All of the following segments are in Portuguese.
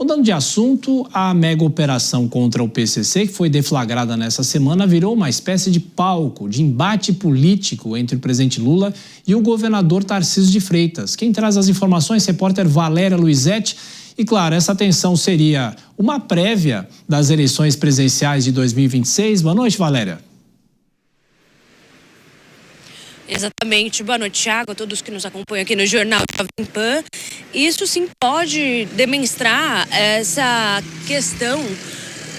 Mudando de assunto, a mega operação contra o PCC, que foi deflagrada nessa semana, virou uma espécie de palco, de embate político entre o presidente Lula e o governador Tarcísio de Freitas. Quem traz as informações é a repórter Valéria Luizetti. E, claro, essa tensão seria uma prévia das eleições presidenciais de 2026. Boa noite, Valéria. Exatamente. Boa noite, Thiago, a todos que nos acompanham aqui no Jornal Jovem Pan. Isso sim pode demonstrar essa questão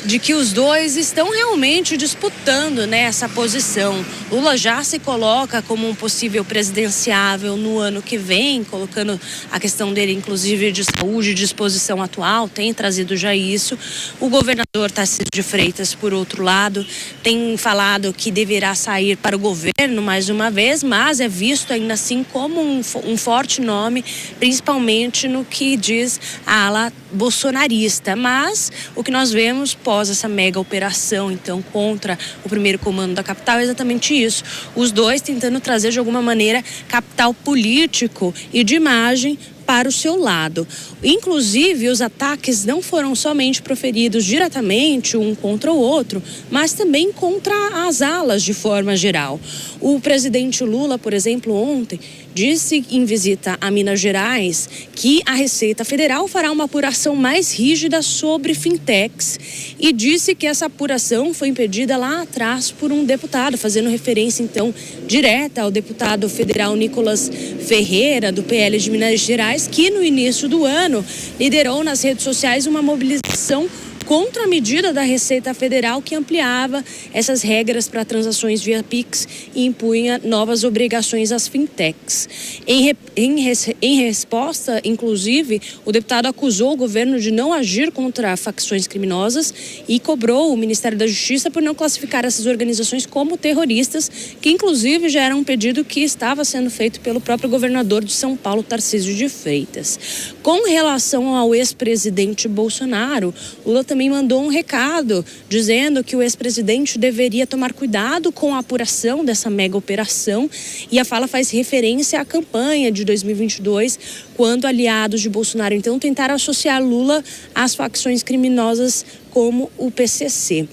de que os dois estão realmente disputando, né, essa posição. Lula já se coloca como um possível presidenciável no ano que vem, colocando a questão dele, inclusive, de saúde e disposição atual, tem trazido já isso. O governador Tarcísio de Freitas, por outro lado, tem falado que deverá sair para o governo mais uma vez, mas é visto ainda assim como um forte nome, principalmente no que diz a ala bolsonarista. Mas o que nós vemos pós essa mega operação, então, contra o primeiro comando da capital é exatamente isso. Os dois tentando trazer, de alguma maneira, capital político e de imagem para o seu lado. Inclusive, os ataques não foram somente proferidos diretamente um contra o outro, mas também contra as alas de forma geral. O presidente Lula, por exemplo, ontem, disse em visita a Minas Gerais que a Receita Federal fará uma apuração mais rígida sobre fintechs e disse que essa apuração foi impedida lá atrás por um deputado, fazendo referência então direta ao deputado federal Nicolas Ferreira, do PL de Minas Gerais, que no início do ano liderou nas redes sociais uma mobilização contra a medida da Receita Federal que ampliava essas regras para transações via Pix e impunha novas obrigações às fintechs. Em resposta, inclusive, o deputado acusou o governo de não agir contra facções criminosas e cobrou o Ministério da Justiça por não classificar essas organizações como terroristas, que inclusive já era um pedido que estava sendo feito pelo próprio governador de São Paulo, Tarcísio de Freitas. Com relação ao ex-presidente Bolsonaro, Lula também mandou um recado dizendo que o ex-presidente deveria tomar cuidado com a apuração dessa mega operação, e a fala faz referência à campanha de 2022, quando aliados de Bolsonaro então tentaram associar Lula às facções criminosas como o PCC.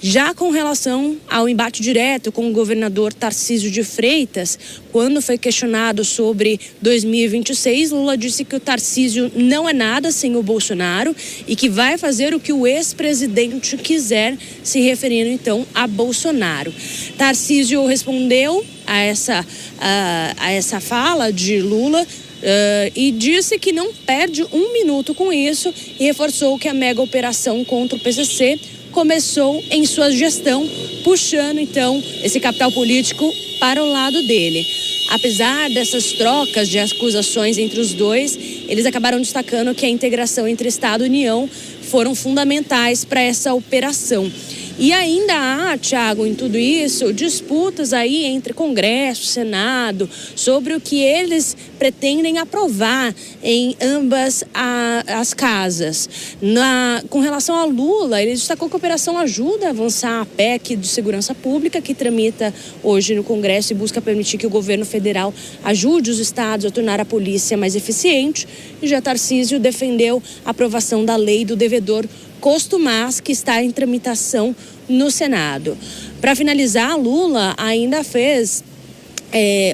Já com relação ao embate direto com o governador Tarcísio de Freitas, quando foi questionado sobre 2026, Lula disse que o Tarcísio não é nada sem o Bolsonaro e que vai fazer o que o ex-presidente quiser, se referindo então a Bolsonaro. Tarcísio respondeu a essa fala de Lula e disse que não perde um minuto com isso e reforçou que a mega operação contra o PCC começou em sua gestão, puxando então esse capital político para o lado dele. Apesar dessas trocas de acusações entre os dois, eles acabaram destacando que a integração entre Estado e União foram fundamentais para essa operação. E ainda há, Thiago, em tudo isso, disputas aí entre Congresso, Senado, sobre o que eles pretendem aprovar em ambas as casas. Com relação a Lula, ele destacou que a operação ajuda a avançar a PEC de segurança pública, que tramita hoje no Congresso e busca permitir que o governo federal ajude os estados a tornar a polícia mais eficiente. E já Tarcísio defendeu a aprovação da lei do devedor Costumaz, que está em tramitação no Senado. Para finalizar, Lula ainda fez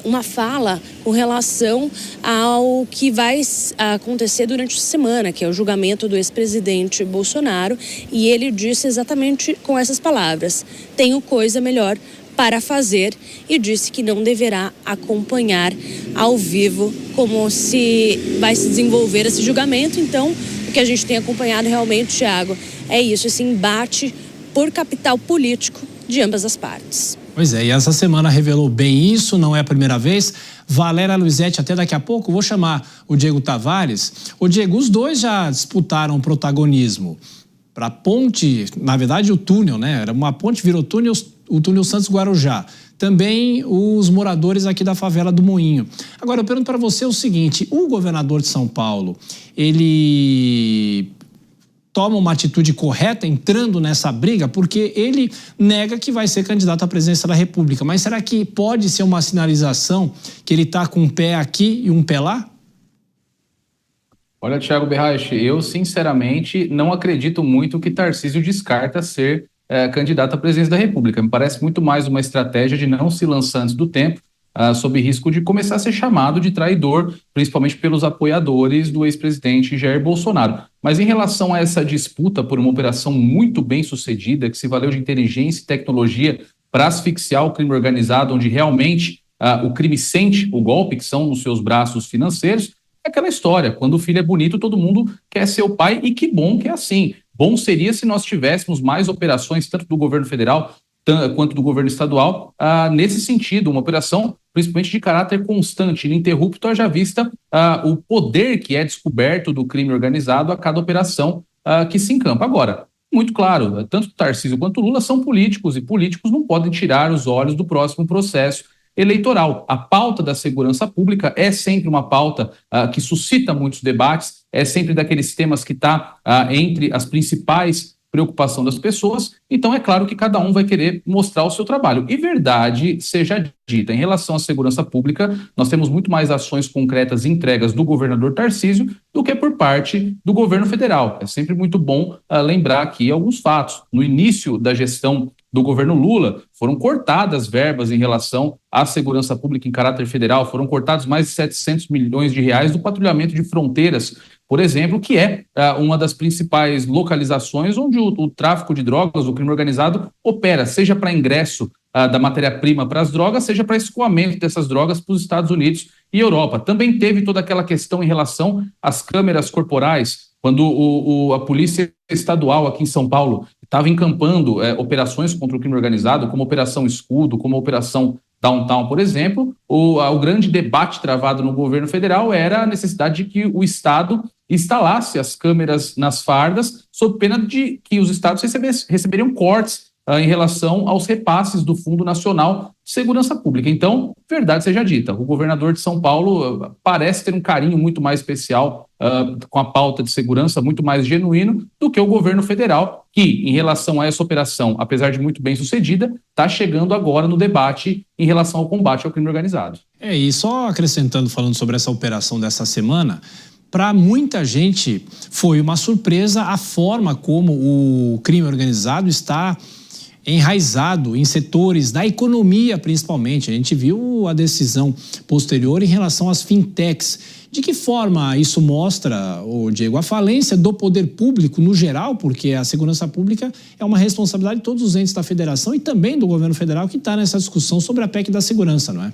uma fala com relação ao que vai acontecer durante a semana, que é o julgamento do ex-presidente Bolsonaro, e ele disse exatamente com essas palavras: tenho coisa melhor para fazer, e disse que não deverá acompanhar ao vivo como se vai se desenvolver esse julgamento. Então, o que a gente tem acompanhado realmente, Thiago, é isso, esse embate por capital político de ambas as partes. Pois é, e essa semana revelou bem isso, não é a primeira vez. Valéria Luizetti, até daqui a pouco, vou chamar o Diego Tavares. O Diego, os dois já disputaram protagonismo para a ponte, na verdade o túnel, né? Era uma ponte, virou túnel, o túnel Santos-Guarujá. Também os moradores aqui da favela do Moinho. Agora, eu pergunto para você o seguinte: o governador de São Paulo, ele toma uma atitude correta entrando nessa briga, porque ele nega que vai ser candidato à presidência da República. Mas será que pode ser uma sinalização que ele está com um pé aqui e um pé lá? Olha, Thiago Berraich, eu sinceramente não acredito muito que Tarcísio descarta ser candidato à presidência da República. Me parece muito mais uma estratégia de não se lançar antes do tempo, sob risco de começar a ser chamado de traidor, principalmente pelos apoiadores do ex-presidente Jair Bolsonaro. Mas em relação a essa disputa por uma operação muito bem sucedida, que se valeu de inteligência e tecnologia para asfixiar o crime organizado, onde realmente o crime sente o golpe, que são nos seus braços financeiros, é aquela história, quando o filho é bonito, todo mundo quer ser o pai, e que bom que é assim. Bom seria se nós tivéssemos mais operações, tanto do governo federal quanto do governo estadual, nesse sentido, uma operação principalmente de caráter constante, ininterrupto, haja vista o poder que é descoberto do crime organizado a cada operação que se encampa. Agora, muito claro, tanto o Tarcísio quanto o Lula são políticos, e políticos não podem tirar os olhos do próximo processo eleitoral. A pauta da segurança pública é sempre uma pauta que suscita muitos debates, é sempre daqueles temas que está entre as principais preocupações das pessoas, então é claro que cada um vai querer mostrar o seu trabalho. E verdade seja dita, em relação à segurança pública, nós temos muito mais ações concretas e entregas do governador Tarcísio do que por parte do governo federal. É sempre muito bom lembrar aqui alguns fatos. No início da gestão do governo Lula, foram cortadas verbas em relação à segurança pública em caráter federal, foram cortados mais de 700 milhões de reais do patrulhamento de fronteiras, por exemplo, que é uma das principais localizações onde o tráfico de drogas, o crime organizado, opera, seja para ingresso da matéria-prima para as drogas, seja para escoamento dessas drogas para os Estados Unidos e Europa. Também teve toda aquela questão em relação às câmeras corporais, quando a Polícia Estadual aqui em São Paulo estava encampando operações contra o crime organizado, como a Operação Escudo, como a Operação Downtown, por exemplo, o grande debate travado no governo federal era a necessidade de que o Estado instalasse as câmeras nas fardas, sob pena de que os estados receberiam cortes em relação aos repasses do Fundo Nacional de Segurança Pública. Então, verdade seja dita, o governador de São Paulo parece ter um carinho muito mais especial com a pauta de segurança, muito mais genuíno do que o governo federal, que, em relação a essa operação, apesar de muito bem sucedida, está chegando agora no debate em relação ao combate ao crime organizado. E só acrescentando, falando sobre essa operação dessa semana, para muita gente foi uma surpresa a forma como o crime organizado está enraizado em setores da economia, principalmente. A gente viu a decisão posterior em relação às fintechs. De que forma isso mostra, Diego, a falência do poder público no geral, porque a segurança pública é uma responsabilidade de todos os entes da federação e também do governo federal, que está nessa discussão sobre a PEC da segurança, não é?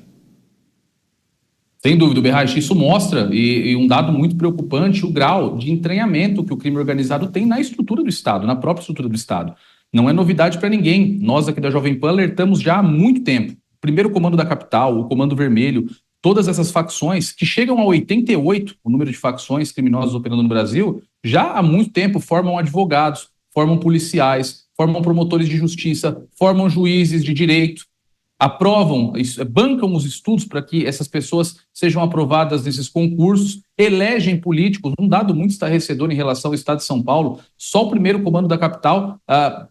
Sem dúvida, Berraich, isso mostra, e um dado muito preocupante, o grau de entranhamento que o crime organizado tem na estrutura do Estado, na própria estrutura do Estado. Não é novidade para ninguém. Nós aqui da Jovem Pan alertamos já há muito tempo. O primeiro comando da capital, o Comando Vermelho, todas essas facções, que chegam a 88, o número de facções criminosas operando no Brasil, já há muito tempo formam advogados, formam policiais, formam promotores de justiça, formam juízes de direito, aprovam, bancam os estudos para que essas pessoas sejam aprovadas nesses concursos, elegem políticos. Um dado muito estarrecedor em relação ao Estado de São Paulo, só o primeiro comando da capital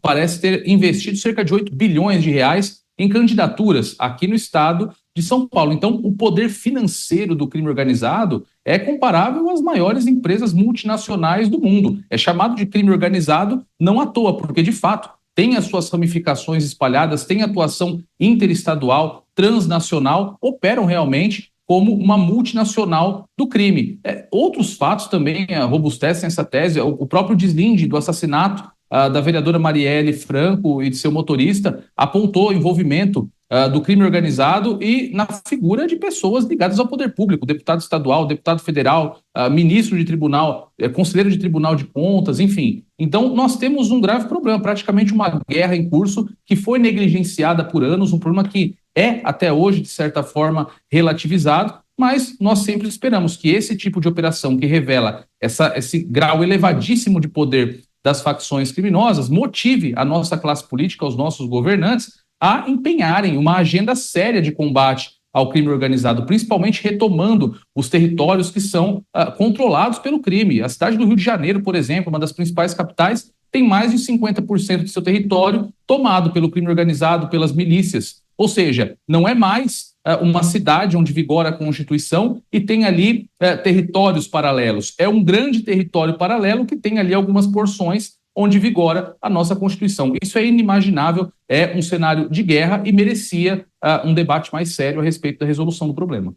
parece ter investido cerca de 8 bilhões de reais em candidaturas aqui no Estado de São Paulo. Então, o poder financeiro do crime organizado é comparável às maiores empresas multinacionais do mundo. É chamado de crime organizado não à toa, porque, de fato, tem as suas ramificações espalhadas, tem atuação interestadual, transnacional, operam realmente como uma multinacional do crime. Outros fatos também robustecem essa tese. O próprio deslinde do assassinato da vereadora Marielle Franco e de seu motorista apontou envolvimento do crime organizado e na figura de pessoas ligadas ao poder público, deputado estadual, deputado federal, ministro de tribunal, conselheiro de tribunal de contas, enfim. Então, nós temos um grave problema, praticamente uma guerra em curso que foi negligenciada por anos, um problema que é, até hoje, de certa forma, relativizado, mas nós sempre esperamos que esse tipo de operação que revela esse grau elevadíssimo de poder das facções criminosas motive a nossa classe política, os nossos governantes, a empenharem uma agenda séria de combate ao crime organizado, principalmente retomando os territórios que são controlados pelo crime. A cidade do Rio de Janeiro, por exemplo, uma das principais capitais, tem mais de 50% de seu território tomado pelo crime organizado, pelas milícias. Ou seja, não é mais uma cidade onde vigora a Constituição e tem ali territórios paralelos. É um grande território paralelo que tem ali algumas porções onde vigora a nossa Constituição. Isso é inimaginável, é um cenário de guerra e merecia um debate mais sério a respeito da resolução do problema.